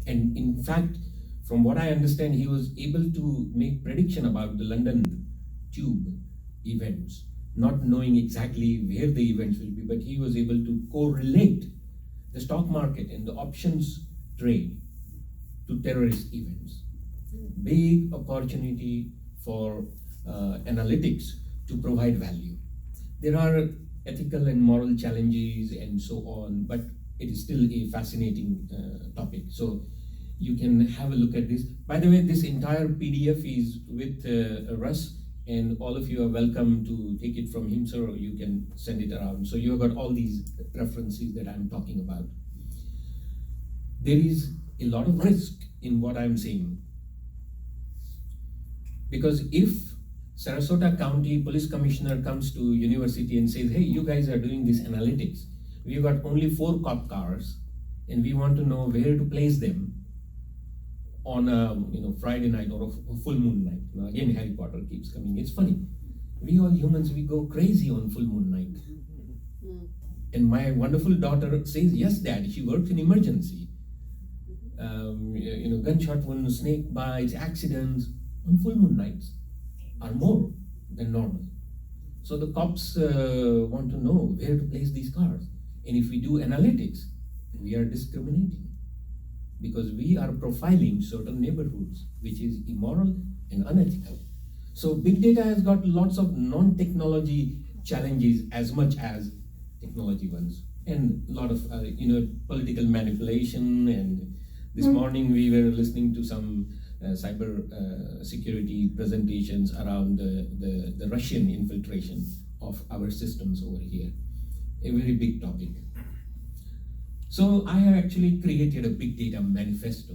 And in fact, from what I understand, he was able to make prediction about the London Tube events, not knowing exactly where the events will be, but he was able to correlate the stock market and the options trade to terrorist events. Big opportunity for analytics to provide value. There are ethical and moral challenges and so on, but it is still a fascinating topic. So you can have a look at this. By the way, this entire PDF is with Russ, and all of you are welcome to take it from him, sir, or you can send it around. So you've got all these references that I'm talking about. There is a lot of risk in what I'm saying, because if Sarasota County Police Commissioner comes to university and says, hey, you guys are doing this analytics, we've got only 4 cop cars and we want to know where to place them on a Friday night or a full moon night. Now, again, Harry Potter keeps coming. It's funny. We all humans, we go crazy on full moon night. And my wonderful daughter says, yes, Dad, she works in emergency. Gunshot wounds, snake bites, accidents on full moon nights are more than normal. So the cops want to know where to place these cars. And if we do analytics, we are discriminating, because we are profiling certain neighborhoods, which is immoral and unethical. So big data has got lots of non-technology challenges as much as technology ones, and a lot of political manipulation. And this morning we were listening to some cyber security presentations around the Russian infiltration of our systems over here. A very big topic. So I have actually created a big data manifesto.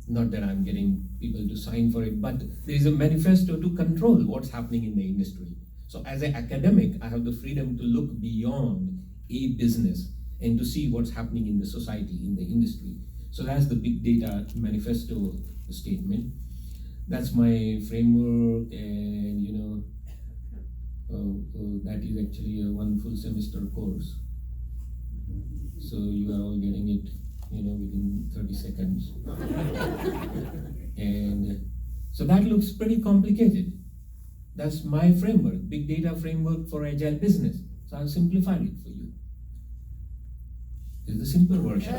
Not that I'm getting people to sign for it, but there is a manifesto to control what's happening in the industry. So as an academic, I have the freedom to look beyond a business and to see what's happening in the society, in the industry. So that's the big data manifesto statement. That's my framework, and that is actually a 1 full semester course. So you are all getting it, within 30 seconds. And so that looks pretty complicated. That's my framework, big data framework for agile business. So I'll simplify it for you. This is the simple version.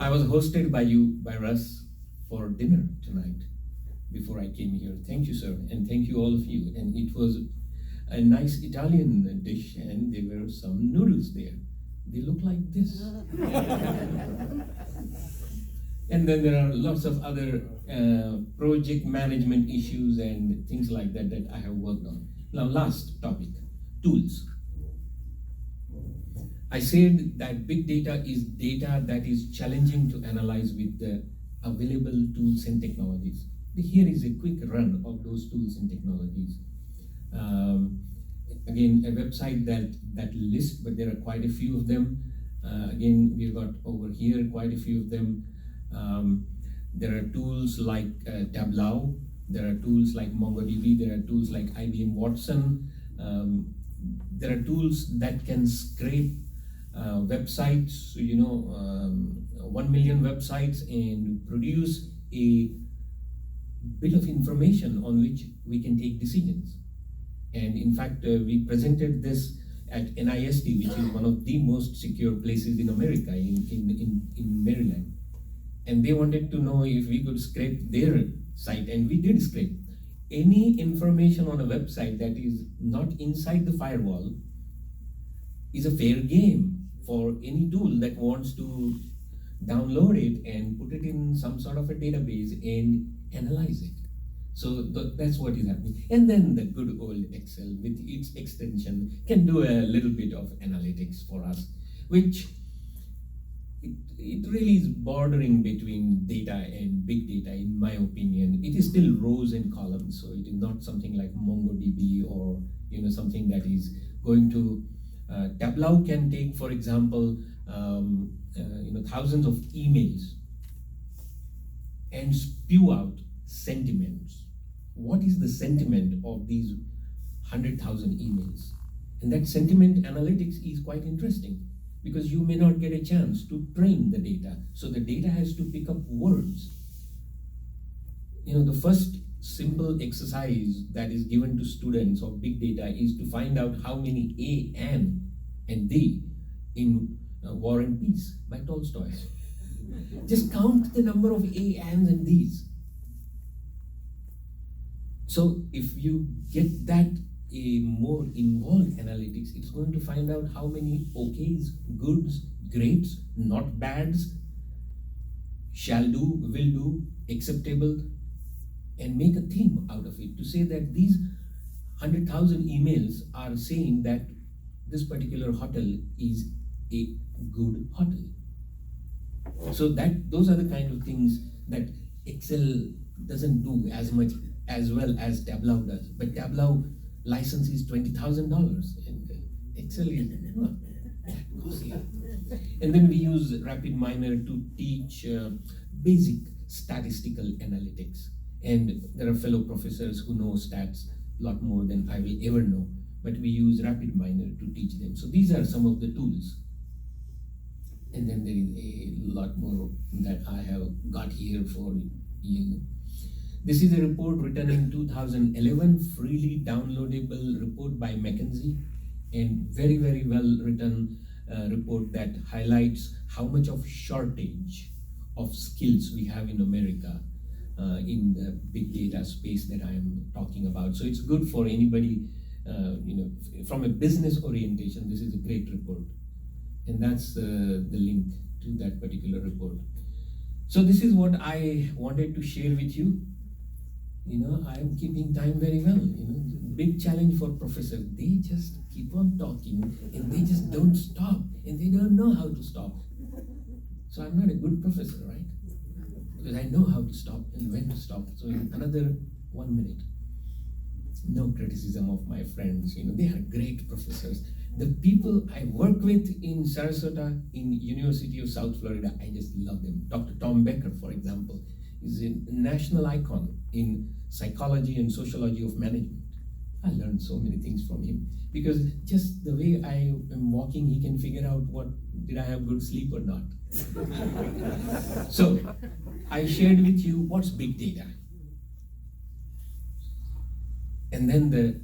I was hosted by Russ for dinner tonight before I came here. Thank you, sir, and thank you all of you. And it was a nice Italian dish, and there were some noodles there. They look like this. And then there are lots of other project management issues and things like that that I have worked on. Now, last topic, tools. I said that big data is data that is challenging to analyze with the available tools and technologies. Here is a quick run of those tools and technologies. Again, a website that lists, but there are quite a few of them. Again, we've got over here quite a few of them. There are tools like Tableau, there are tools like MongoDB, there are tools like IBM Watson. There are tools that can scrape websites, 1 million websites, and produce a bit of information on which we can take decisions. And in fact, we presented this at NIST, which is one of the most secure places in America, in Maryland. And they wanted to know if we could scrape their site, and we did scrape. Any information on a website that is not inside the firewall is a fair game for any tool that wants to download it and put it in some sort of a database and analyze it. So that's what is happening. And then the good old Excel with its extension can do a little bit of analytics for us, which it really is bordering between data and big data, in my opinion. It is still rows and columns, so it is not something like MongoDB or something that is going to Tableau can take, for example, thousands of emails and spew out sentiments. What is the sentiment of these 100,000 emails? And that sentiment analytics is quite interesting. because you may not get a chance to train the data. So the data has to pick up words. The first simple exercise that is given to students of big data is to find out how many A, N, and D in War and Peace by Tolstoy. Just count the number of A, N's, and D's. So if you get that a more involved analytics, it's going to find out how many okays, goods, greats, not bads, shall do, will do, acceptable, and make a theme out of it to say that these 100,000 emails are saying that this particular hotel is a good hotel. So those are the kind of things that Excel doesn't do as much as well as Tableau does. But Tableau license is $20,000 and Excel is not that costly. And then we use RapidMiner to teach basic statistical analytics. And there are fellow professors who know stats a lot more than I will ever know, but we use RapidMiner to teach them. So these are some of the tools. And then there is a lot more that I have got here for you. This is a report written in 2011, freely downloadable report by McKinsey, and very, very well written report that highlights how much of shortage of skills we have in America in the big data space that I am talking about. So it's good for anybody, from a business orientation. This is a great report. And that's the link to that particular report. So this is what I wanted to share with you. I am keeping time very well. Big challenge for professors. They just keep on talking and they just don't stop and they don't know how to stop. So I'm not a good professor, right? Because I know how to stop and when to stop. So in another 1 minute. No criticism of my friends. They are great professors. The people I work with in Sarasota, in University of South Florida, I just love them. Dr. Tom Becker, for example, is a national icon in psychology and sociology of management. I learned so many things from him because just the way I am walking, he can figure out did I have good sleep or not. So I shared with you what's big data. And then the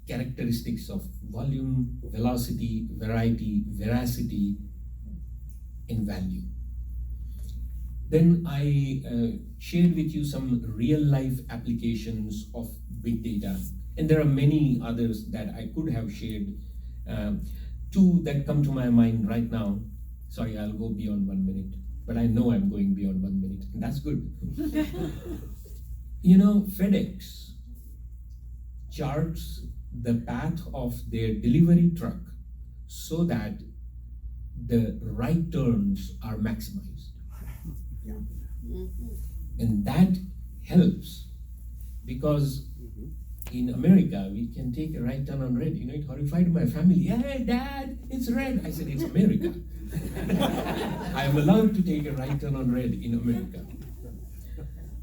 characteristics of volume, velocity, variety, veracity, and value. Then I shared with you some real-life applications of big data. And there are many others that I could have shared. Two that come to my mind right now. Sorry, I'll go beyond 1 minute. But I know I'm going beyond 1 minute, and that's good. FedEx charts the path of their delivery truck so that the right turns are maximized. And that helps because in America, we can take a right turn on red. It horrified my family. Hey, Dad, it's red. I said, it's America. I am allowed to take a right turn on red in America.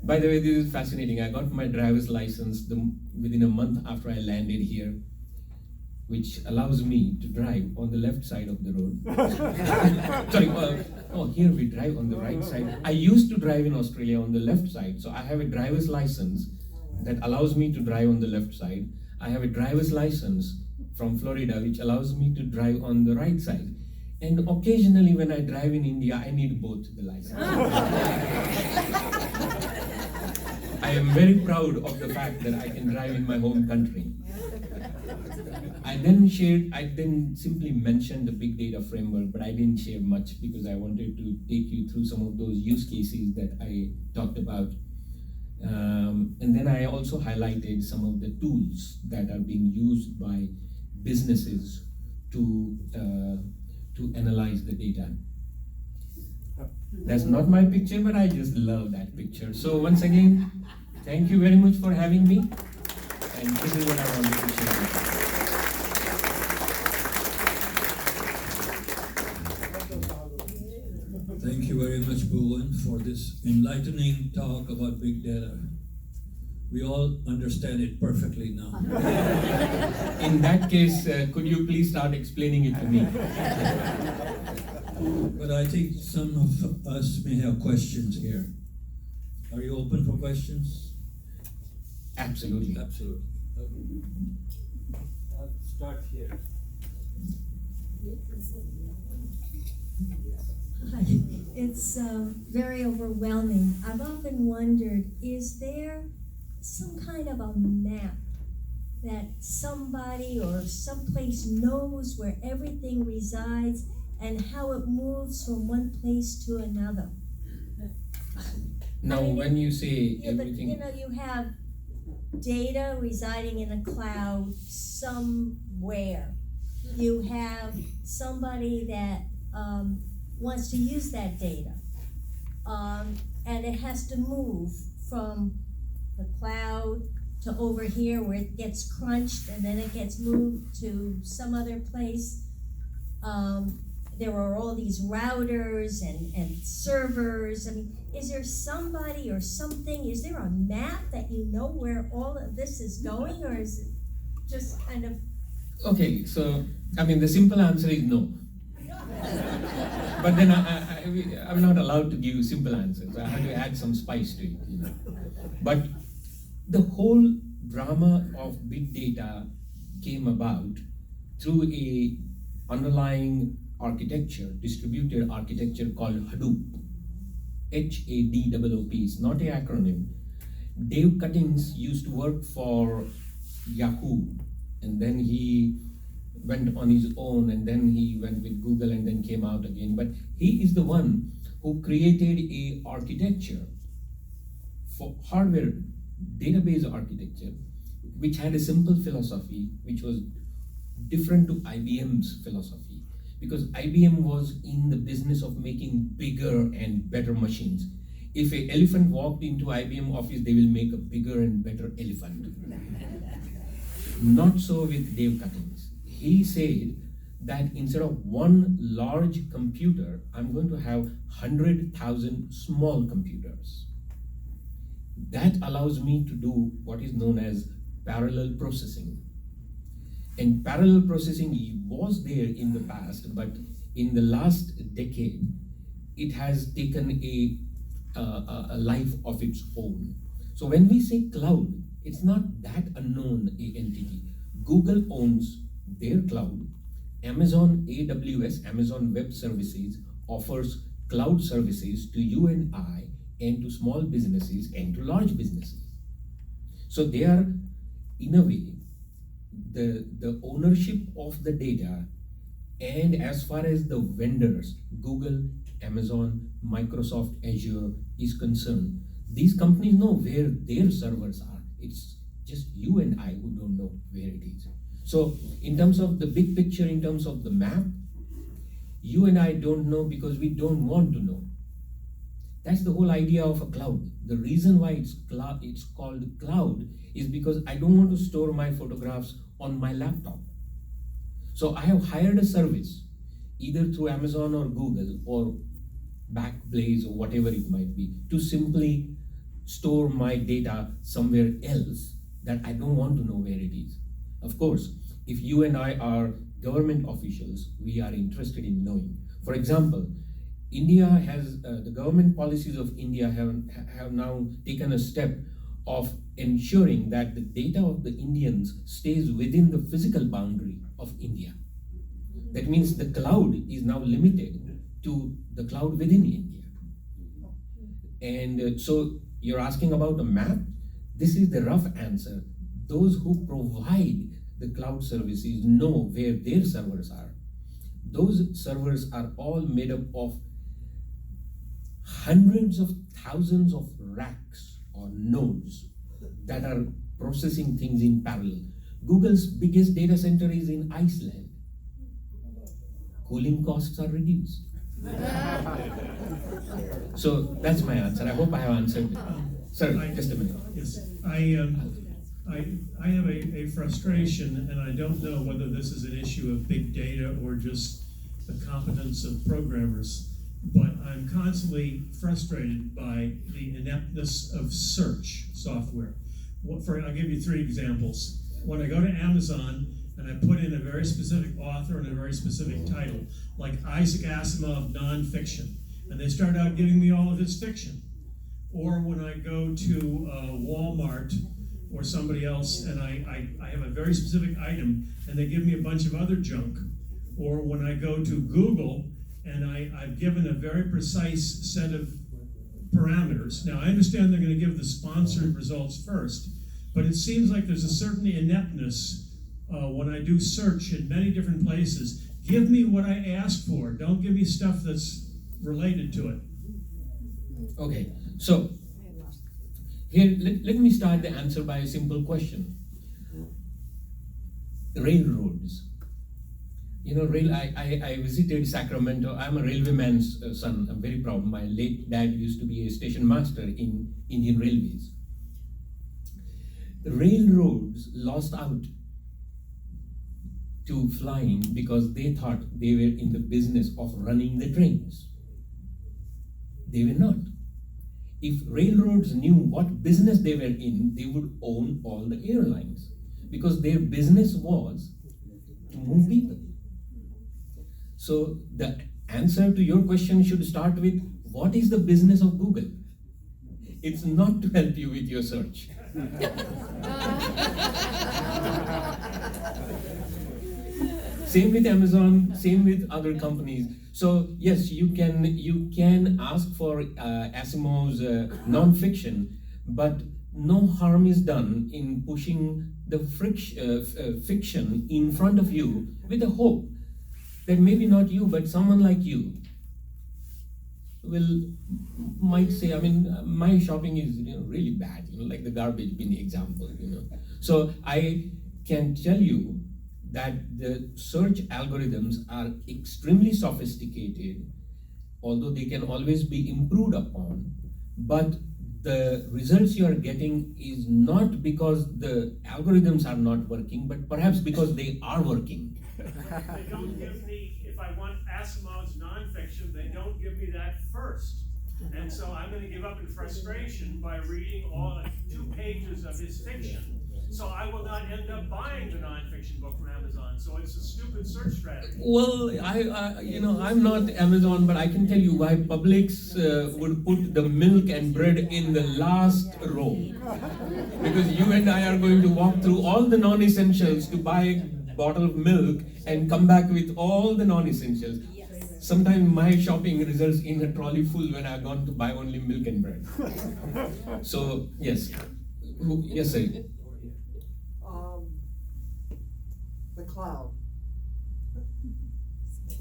By the way, this is fascinating. I got my driver's license within a month after I landed here, which allows me to drive on the left side of the road. Sorry, here we drive on the right side. I used to drive in Australia on the left side, so I have a driver's license that allows me to drive on the left side. I have a driver's license from Florida, which allows me to drive on the right side. And occasionally when I drive in India, I need both the license. I am very proud of the fact that I can drive in my home country. I then simply mentioned the big data framework, but I didn't share much because I wanted to take you through some of those use cases that I talked about. And then I also highlighted some of the tools that are being used by businesses to analyze the data. That's not my picture, but I just love that picture. So once again, thank you very much for having me. And this is what I wanted to share with you. Thank you very much, Bhuvan, for this enlightening talk about big data. We all understand it perfectly now. In that case, could you please start explaining it to me? But I think some of us may have questions here. Are you open for questions? Absolutely. Absolutely. I'll start here. Hi. It's very overwhelming. I've often wondered, is there some kind of a map that somebody or someplace knows where everything resides and how it moves from one place to another? Now, when you say Yeah, but everything, you have data residing in a cloud somewhere. You have somebody that wants to use that data, and it has to move from the cloud to over here where it gets crunched and then it gets moved to some other place. There are all these routers and servers. I mean, is there somebody or something, is there a map that you know where all of this is going, or is it just kind of? okay, so, I mean, the simple answer is no. But then I'm not allowed to give simple answers. I have to add some spice to it. But the whole drama of big data came about through a underlying architecture, distributed architecture called Hadoop. HADOOP is not an acronym. Dave Cuttings used to work for Yahoo, and then he went on his own, and then he went with Google and then came out again. But he is the one who created a architecture for hardware database architecture, which had a simple philosophy, which was different to IBM's philosophy, because IBM was in the business of making bigger and better machines. If an elephant walked into IBM office, they will make a bigger and better elephant. Not so with Dave Cuttings. He said that instead of one large computer, I'm going to have 100,000 small computers. That allows me to do what is known as parallel processing. And parallel processing was there in the past, but in the last decade, it has taken a life of its own. So when we say cloud, it's not that unknown entity. Google owns their cloud. Amazon AWS, Amazon Web Services, offers cloud services to you and I, and to small businesses and to large businesses. So they are, in a way, the ownership of the data, and as far as the vendors, Google, Amazon, Microsoft Azure is concerned, these companies know where their servers are. It's just you and I who don't know where it is. So in terms of the big picture, in terms of the map, you and I don't know because we don't want to know. That's the whole idea of a cloud. The reason why it's called cloud is because I don't want to store my photographs on my laptop. So I have hired a service, either through Amazon or Google or Backblaze or whatever it might be, to simply store my data somewhere else that I don't want to know where it is. Of course, if you and I are government officials, we are interested in knowing. For example, India has, the government policies of India have now taken a step of ensuring that the data of the Indians stays within the physical boundary of India. That means the cloud is now limited to the cloud within India. And so you're asking about a map? This is the rough answer. Those who provide the cloud services know where their servers are. Those servers are all made up of hundreds of thousands of racks or nodes that are processing things in parallel. Google's biggest data center is in Iceland. Cooling costs are reduced. So that's my answer. I hope I have answered it. Sir, just a minute. Yes, I have a frustration, and I don't know whether this is an issue of big data or just the competence of programmers, but I'm constantly frustrated by the ineptness of search software. I'll give you 3 examples. When I go to Amazon and I put in a very specific author and a very specific title, like Isaac Asimov nonfiction, and they start out giving me all of his fiction. Or when I go to Walmart or somebody else and I have a very specific item and they give me a bunch of other junk. Or when I go to Google and I've given a very precise set of parameters. Now I understand they're going to give the sponsored results first, but it seems like there's a certain ineptness when I do search in many different places. Give me what I asked for. Don't give me stuff that's related to it. Okay, so here let me start the answer by a simple question. Railroads. You know, I visited Sacramento. I'm a railwayman's son. I'm very proud. My late dad used to be a station master in Indian Railways. The railroads lost out to flying because they thought they were in the business of running the trains. They were not. If railroads knew what business they were in, they would own all the airlines because their business was to move people. So the answer to your question should start with, what is the business of Google? It's not to help you with your search. Same with Amazon, same with other companies. So yes, you can ask for Asimov's non-fiction, but no harm is done in pushing the fiction in front of you with the hope that maybe not you, but someone like you might say, I mean, my shopping is really bad, like the garbage bin example, So I can tell you that the search algorithms are extremely sophisticated, although they can always be improved upon, but the results you are getting is not because the algorithms are not working, but perhaps because they are working. They don't give me, if I want Asimov's nonfiction, they don't give me that first. And so I'm going to give up in frustration by reading all 2 pages of his fiction. So I will not end up buying the nonfiction book from Amazon. So it's a stupid search strategy. Well, I'm not Amazon, but I can tell you why Publix would put the milk and bread in the last row. Because you and I are going to walk through all the non-essentials to buy a bottle of milk and come back with all the non-essentials. Sometimes my shopping results in a trolley full when I've gone to buy only milk and bread. So, yes. Yes, sir. The cloud.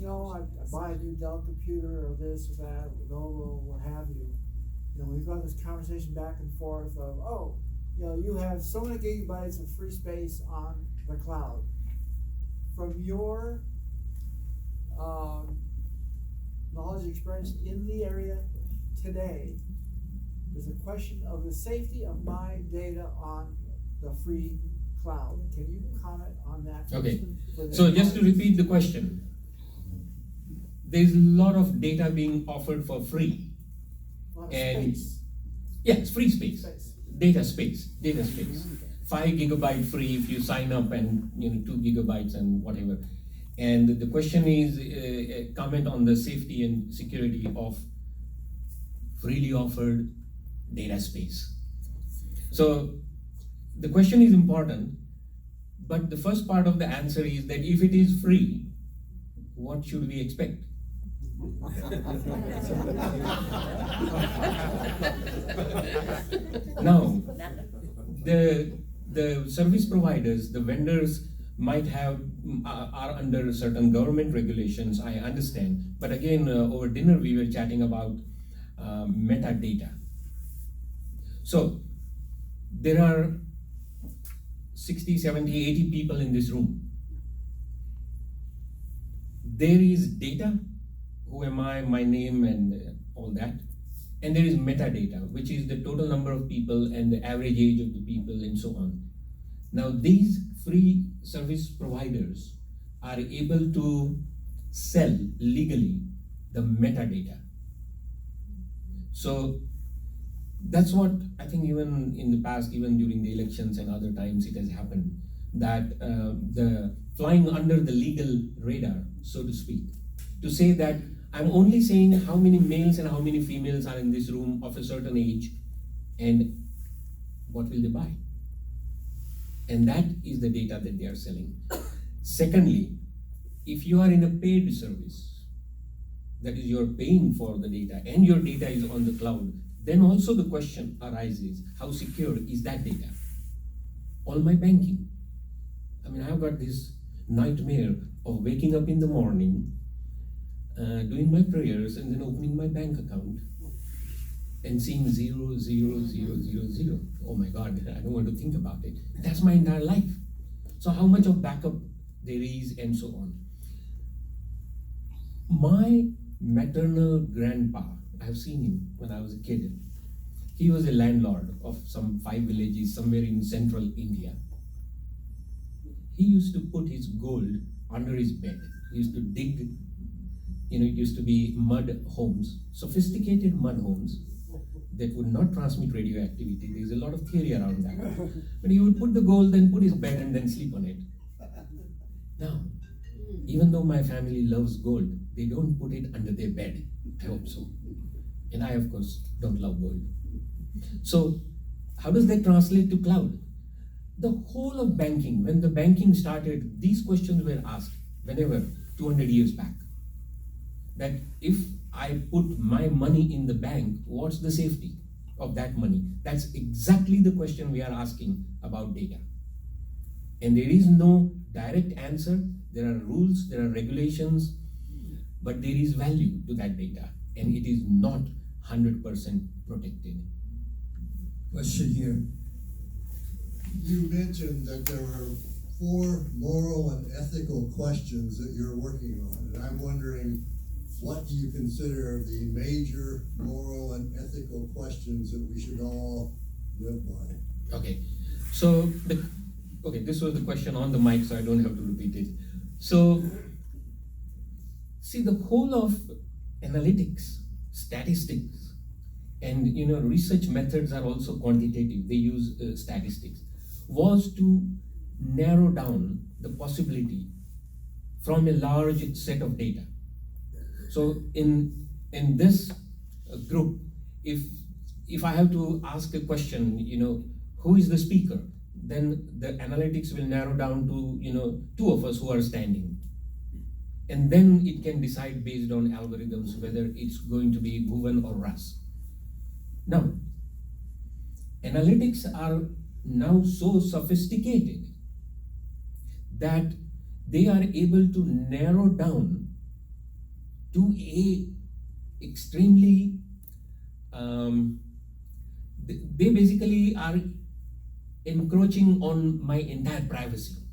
I buy a new Dell computer or this or that, Lenovo, what have you. We've got this conversation back and forth of, you have so many gigabytes of free space on the cloud. From your knowledge experience in the area today, there's a question of the safety of my data on the free cloud. Can you comment on that? Okay, so just to repeat the question, there's a lot of data being offered for free. A lot of And space. yeah, it's free space. Space. Data space. 5 gigabyte free if you sign up, and 2 gigabytes and whatever. And the question is a comment on the safety and security of freely offered data space. So the question is important, but the first part of the answer is that if it is free, what should we expect? Now, the service providers, the vendors might are under certain government regulations, I understand. But again, over dinner we were chatting about metadata. So there are 60, 70, 80 people in this room. There is data, who am I, my name and all that. And there is metadata, which is the total number of people and the average age of the people and so on. Now these free service providers are able to sell legally the metadata. So that's what I think even in the past, even during the elections and other times it has happened, that the flying under the legal radar, so to speak, to say that I'm only saying how many males and how many females are in this room of a certain age and what will they buy. And that is the data that they are selling. Secondly, if you are in a paid service, that is you're paying for the data and your data is on the cloud, then also the question arises, how secure is that data? All my banking. I mean, I've got this nightmare of waking up in the morning, doing my prayers and then opening my bank account and seeing 0, 0, 0, 0, 0. Oh my God, I don't want to think about it. That's my entire life. So how much of backup there is and so on. My maternal grandpa, I've seen him when I was a kid. He was a landlord of some 5 villages somewhere in central India. He used to put his gold under his bed. He used to dig, it used to be mud homes, sophisticated mud homes that would not transmit radioactivity. There's a lot of theory around that. But he would put the gold, then put his bed and then sleep on it. Now, even though my family loves gold, they don't put it under their bed. I hope so. And I, of course, don't love gold. So, how does that translate to cloud? The whole of banking, when the banking started, these questions were asked whenever, 200 years back. That if I put my money in the bank, what's the safety of that money? That's exactly the question we are asking about data. And there is no direct answer. There are rules, there are regulations, but there is value to that data, and it is not 100% protected. Question here. You mentioned that there were 4 moral and ethical questions that you're working on, and I'm wondering, what do you consider the major moral and ethical questions that we should all live by? Okay, so this was the question on the mic, so I don't have to repeat it. So, see, the whole of analytics, statistics, and research methods are also quantitative. They use statistics. Was to narrow down the possibility from a large set of data. So in this group, if I have to ask a question, who is the speaker, then the analytics will narrow down to 2 of us who are standing, and then it can decide based on algorithms whether it's going to be Bhuvan or Ras. Now, analytics are now so sophisticated that they are able to narrow down to a extremely, they basically are encroaching on my entire privacy.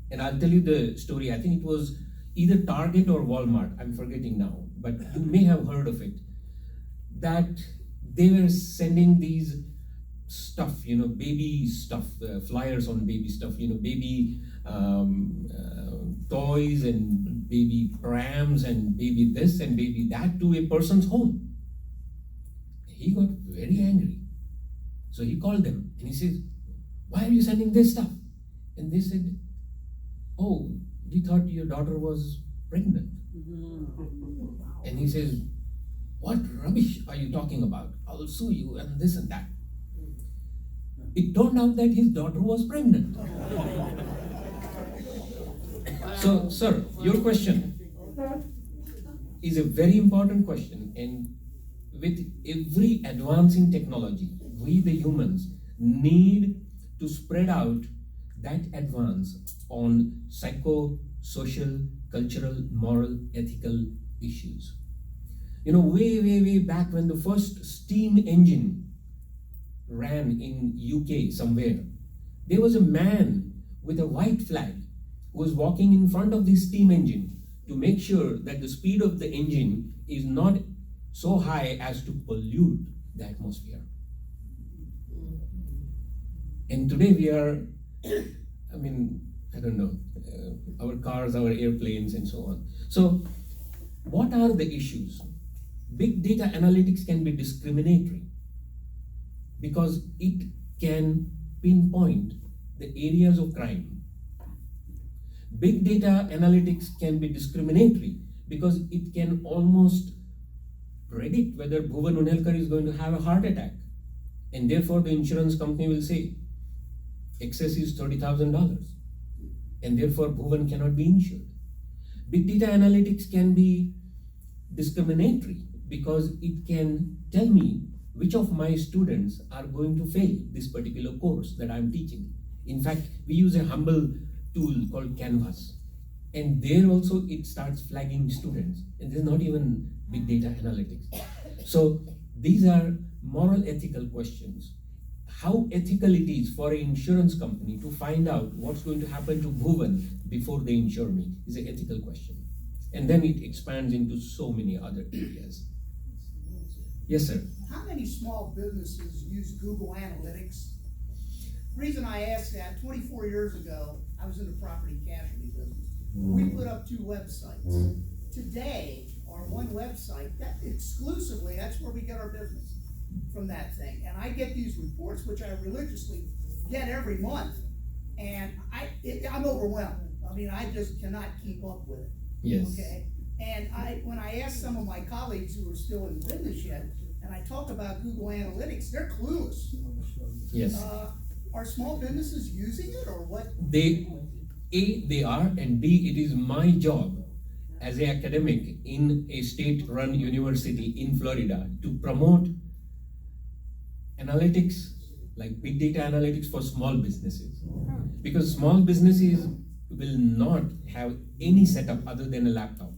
And I'll tell you the story. I think it was either Target or Walmart, I'm forgetting now, but you may have heard of it, that they were sending these stuff, baby stuff, flyers on baby stuff, baby toys and baby prams and baby this and baby that to a person's home. He got very angry. So he called them and he says, why are you sending this stuff? And they said, oh, we thought your daughter was pregnant. And he says, what rubbish are you talking about? I'll sue you and this and that. It turned out that his daughter was pregnant. So, sir, your question is a very important question, and with every advance in technology, we the humans need to spread out that advance on psycho-social, cultural, moral, ethical issues. Way back when the first steam engine ran in UK somewhere, there was a man with a white flag who was walking in front of the steam engine to make sure that the speed of the engine is not so high as to pollute the atmosphere. And today we are, our cars, our airplanes, and so on. So, what are the issues? Big data analytics can be discriminatory because it can pinpoint the areas of crime. Big data analytics can be discriminatory because it can almost predict whether Bhuvan Unhelkar is going to have a heart attack. And therefore the insurance company will say, excess is $30,000. And therefore Bhuvan cannot be insured. Big data analytics can be discriminatory because it can tell me which of my students are going to fail this particular course that I'm teaching. In fact, we use a humble tool called Canvas. And there also it starts flagging students. And this is not even big data analytics. So these are moral ethical questions. How ethical it is for an insurance company to find out what's going to happen to Bhuvan before they insure me is an ethical question. And then it expands into so many other areas. Yes, sir. How many small businesses use Google Analytics? Reason I asked that, 24 years ago, I was in the property casualty business. We put up 2 websites. Today, our one website, that exclusively, that's where we get our business, from that thing. And I get these reports, which I religiously get every month, and I'm overwhelmed. I mean, I just cannot keep up with it. Yes. Okay? And when I ask some of my colleagues who are still in business yet, and I talk about Google Analytics, they're clueless. Yes. Are small businesses using it, or what? They are, and B, it is my job as an academic in a state-run university in Florida to promote analytics, like big data analytics for small businesses. Because small businesses will not have any setup other than a laptop.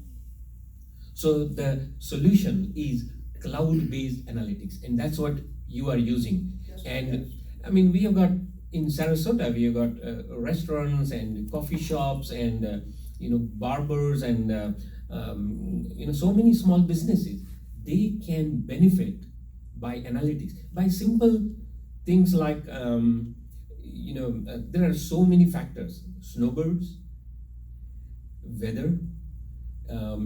So the solution is cloud-based analytics, and that's what you are using. And I mean, we have got, in Sarasota, we have got restaurants and coffee shops and barbers and so many small businesses. They can benefit by analytics, by simple things like there are so many factors: snowbirds, weather,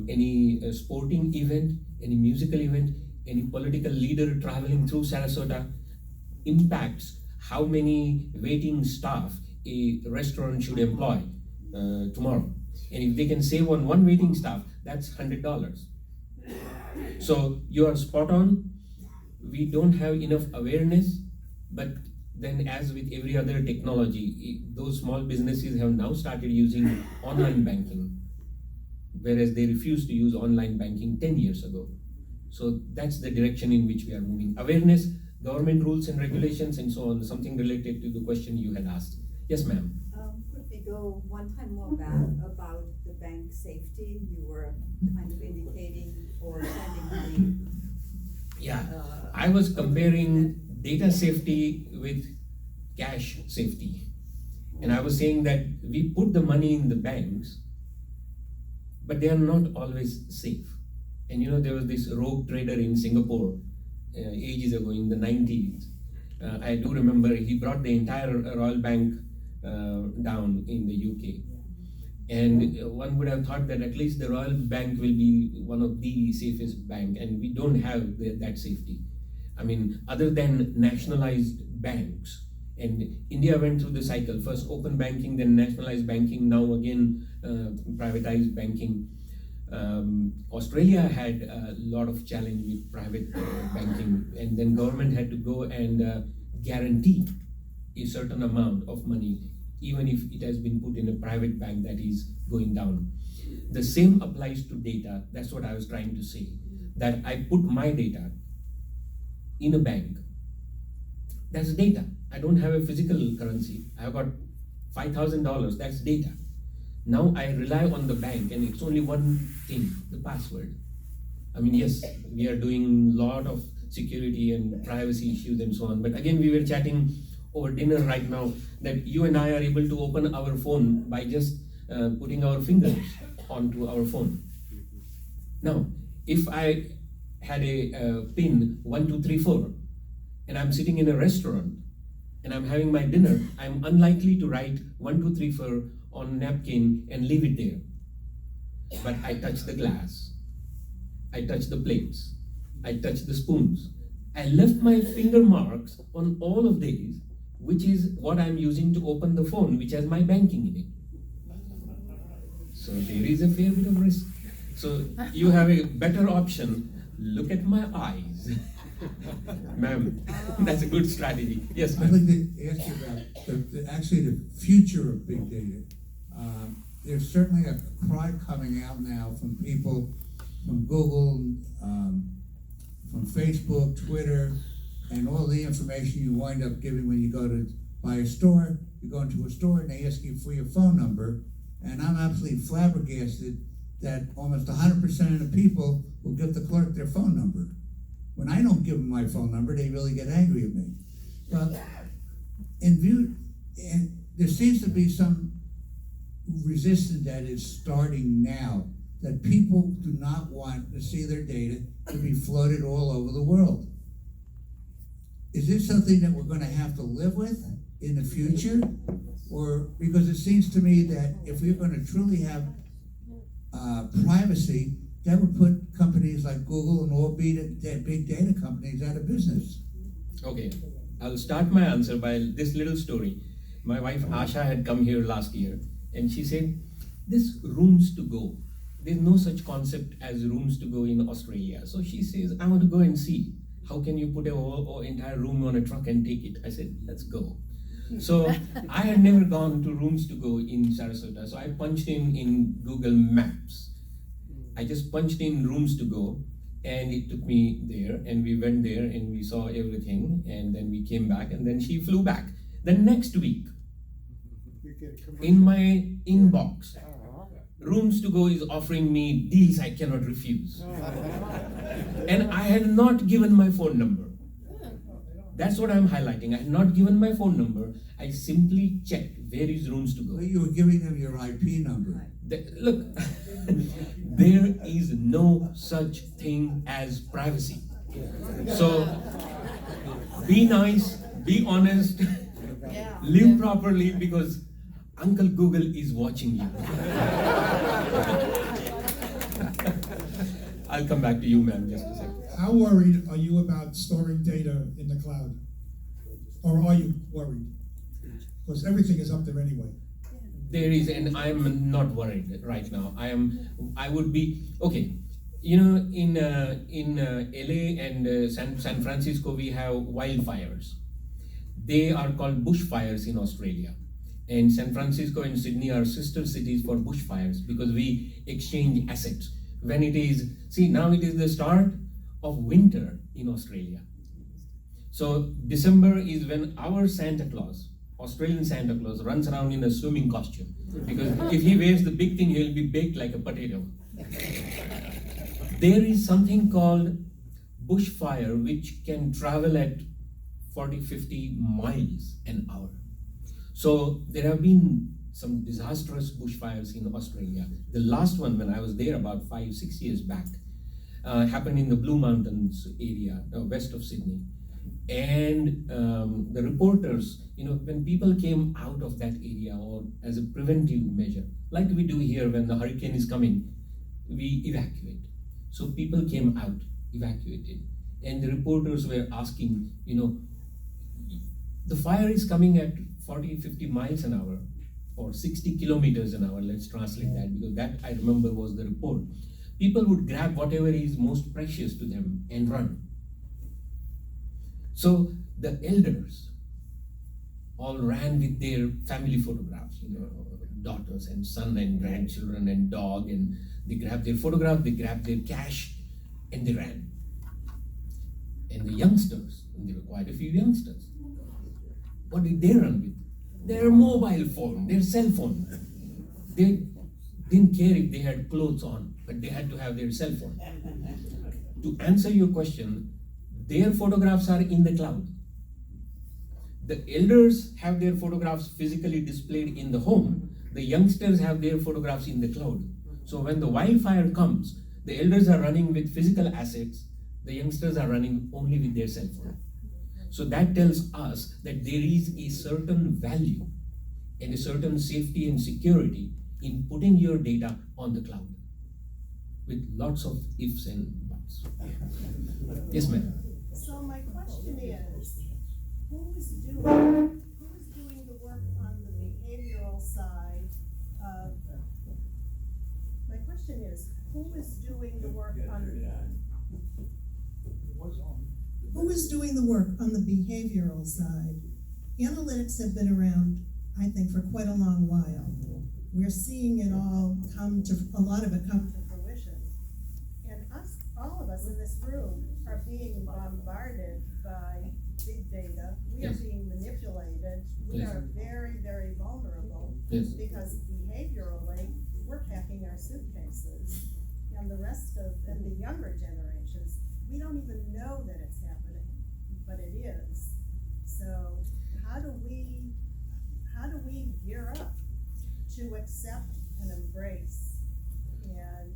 any sporting event, any musical event, any political leader traveling through Sarasota impacts how many waiting staff a restaurant should employ tomorrow. And if they can save on one waiting staff, that's $100. So you are spot on. We don't have enough awareness, but then as with every other technology, those small businesses have now started using online banking, whereas they refused to use online banking 10 years ago. So that's the direction in which we are moving. Awareness, government rules and regulations and so on, something related to the question you had asked. Yes, ma'am. Could we go one time more back about the bank safety? You were kind of indicating or sending money. Yeah, I was comparing data safety with cash safety. And I was saying that we put the money in the banks, but they are not always safe. And there was this rogue trader in Singapore ages ago in the 90s. I do remember he brought the entire Royal Bank down in the UK. And one would have thought that at least the Royal Bank will be one of the safest bank, and we don't have that safety. I mean, other than nationalized banks, and India went through the cycle, first open banking, then nationalized banking, now again privatized banking. Australia had a lot of challenge with private banking, and then government had to go and guarantee a certain amount of money, even if it has been put in a private bank that is going down. The same applies to data. That's what I was trying to say, that I put my data in a bank. That's data. I don't have a physical currency. I've got $5,000, that's data. Now I rely on the bank, and it's only one thing, the password. I mean, yes, we are doing a lot of security and privacy issues and so on, but again, we were chatting over dinner right now that you and I are able to open our phone by just putting our fingers onto our phone. Now, if I had a pin 1, 2, 3, 4, and I'm sitting in a restaurant and I'm having my dinner, I'm unlikely to write 1, 2, 3, 4 on a napkin and leave it there. But I touch the glass, I touch the plates, I touch the spoons. I left my finger marks on all of these, which is what I'm using to open the phone, which has my banking in it. So there is a fair bit of risk. So you have a better option. Look at my eyes. Ma'am, that's a good strategy. Yes, I'd ma'am. like to ask you about actually the future of big data. There's certainly a cry coming out now from people from Google, from Facebook, Twitter, and all the information you wind up giving when you go to buy a store. You go into a store and they ask you for your phone number, and I'm absolutely flabbergasted that almost 100% of the people will give the clerk their phone number. When I don't give them my phone number, they really get angry at me. But there seems to be some resistance that is starting now, that people do not want to see their data to be floated all over the world. Is this something that we're going to have to live with in the future? Or, because it seems to me that if we're going to truly have privacy, that would put companies like Google and all big data companies out of business. Okay, I'll start my answer by this little story. My wife Asha had come here last year and she said, this rooms to go. There's no such concept as rooms to go in Australia. So she says, I want to go and see. How can you put a whole entire room on a truck and take it? I said, let's go. So I had never gone to rooms to go in Sarasota. So I punched in Google Maps. I just punched in rooms to go and it took me there, and we went there and we saw everything, and then we came back and then she flew back. The next week, in my inbox, rooms to go is offering me deals I cannot refuse. And I had not given my phone number. That's what I'm highlighting. I had not given my phone number. I simply checked where is rooms to go. Well, you were giving them your IP number. Look, there is no such thing as privacy. So be nice, be honest, live properly, because Uncle Google is watching you. I'll come back to you, ma'am, just a second. How worried are you about storing data in the cloud? Or are you worried? Because everything is up there anyway. There is, and I'm not worried right now. I would be, okay, you know, in LA and San Francisco, we have wildfires. They are called bushfires in Australia. And San Francisco and Sydney are sister cities for bushfires because we exchange assets. When it is, see, now it is the start of winter in Australia. So December is when our Santa Claus, Australian Santa Claus, runs around in a swimming costume, because if he wears the big thing, he'll be baked like a potato. There is something called bushfire which can travel at 40-50 miles an hour. So there have been some disastrous bushfires in Australia. The last one, when I was there about 5-6 years back, happened in the Blue Mountains area, west of Sydney. And the reporters, you know, when people came out of that area, or as a preventive measure, like we do here when the hurricane is coming, we evacuate. So people came out, evacuated. And the reporters were asking, you know, the fire is coming at 40-50 miles an hour, or 60 kilometers an hour, let's translate that, because that I remember was the report. People would grab whatever is most precious to them and run. So the elders all ran with their family photographs, you know, daughters and son and grandchildren and dog, and they grabbed their photograph, they grabbed their cash, and they ran. And the youngsters, and there were quite a few youngsters, what did they run with? Their mobile phone, their cell phone. They didn't care if they had clothes on, but they had to have their cell phone. To answer your question, their photographs are in the cloud. The elders have their photographs physically displayed in the home. The youngsters have their photographs in the cloud. So when the wildfire comes, the elders are running with physical assets, the youngsters are running only with their cell phone. So that tells us that there is a certain value and a certain safety and security in putting your data on the cloud, with lots of ifs and buts. Yes, ma'am. So my question is, who is doing the work on the behavioral side of My question is, who is doing the work on, Who is doing the work on the behavioral side? Analytics have been around, I think, for quite a long while. We're seeing it all a lot of it come to fruition. and us, all of us in this room are being bombarded by big data. We are Yes. being manipulated. We Yes. are very, very vulnerable. Yes. Because behaviorally, we're packing our suitcases. And the rest of, and the younger generations, we don't even know that it's happening, but it is. So how do we gear up to accept and embrace and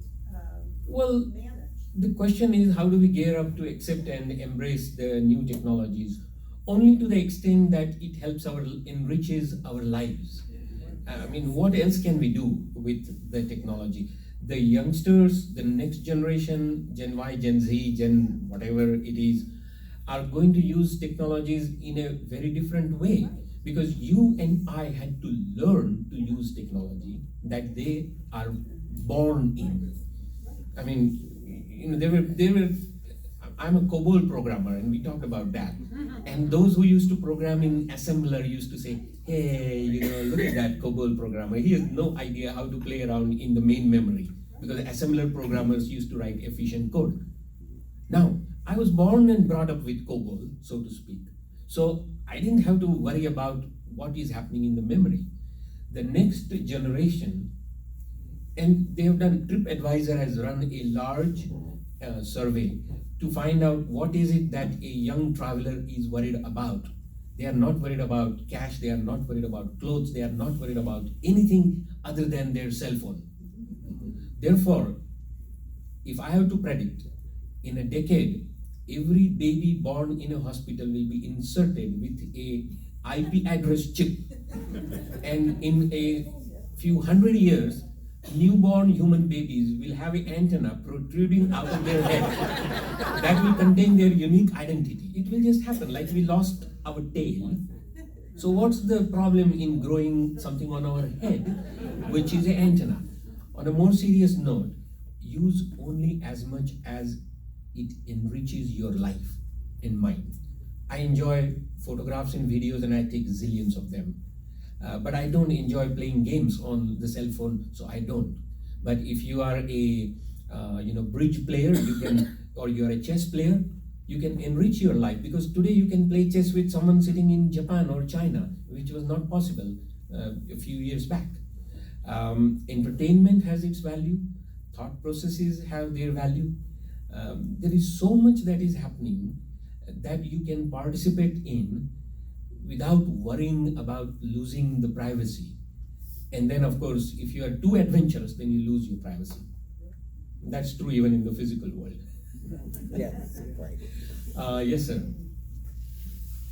Well, manage? the question is, how do we gear up to accept and embrace the new technologies? Only to the extent that it helps enriches our lives. I mean, what else can we do with the technology? The youngsters, the next generation, Gen Y, Gen Z, Gen whatever it is, are going to use technologies in a very different way. Because you and I had to learn to use technology that they are born in. I mean, I'm a COBOL programmer, and we talked about that. And those who used to program in assembler used to say, hey, look at that COBOL programmer. He has no idea how to play around in the main memory, because assembler programmers used to write efficient code. Now, I was born and brought up with COBOL, so to speak. So I didn't have to worry about what is happening in the memory. The next generation, and they have done, TripAdvisor has run a large survey to find out what is it that a young traveler is worried about. They are not worried about cash, they are not worried about clothes, they are not worried about anything other than their cell phone. Therefore, if I have to predict, in a decade, every baby born in a hospital will be inserted with a IP address chip. And in a few hundred years, newborn human babies will have an antenna protruding out of their head that will contain their unique identity. It will just happen, like we lost our tail. So what's the problem in growing something on our head, which is an antenna? On a more serious note, use only as much as it enriches your life and mind. I enjoy photographs and videos, and I take zillions of them. But I don't enjoy playing games on the cell phone, so I don't. But if you are a bridge player, you can, or you are a chess player, you can enrich your life, because today you can play chess with someone sitting in Japan or China, which was not possible a few years back. Entertainment has its value, thought processes have their value. There is so much that is happening that you can participate in without worrying about losing the privacy. And then, of course, if you are too adventurous, then you lose your privacy. That's true even in the physical world. Yes, right. Yes, sir.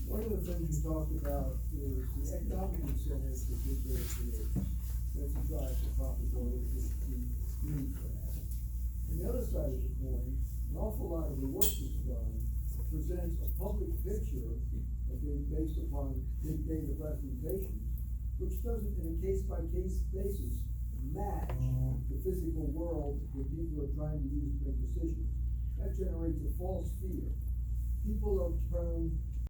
One of the things you talked about is the economic incentives for big data creation. That's a drive for profitability, is the need for that. And the other side of the coin, an awful lot of the work that's done presents a public picture, okay, based upon big data representations, which doesn't, in a case-by-case basis, match the physical world that people are trying to use to make decisions. That generates a false fear. People are turned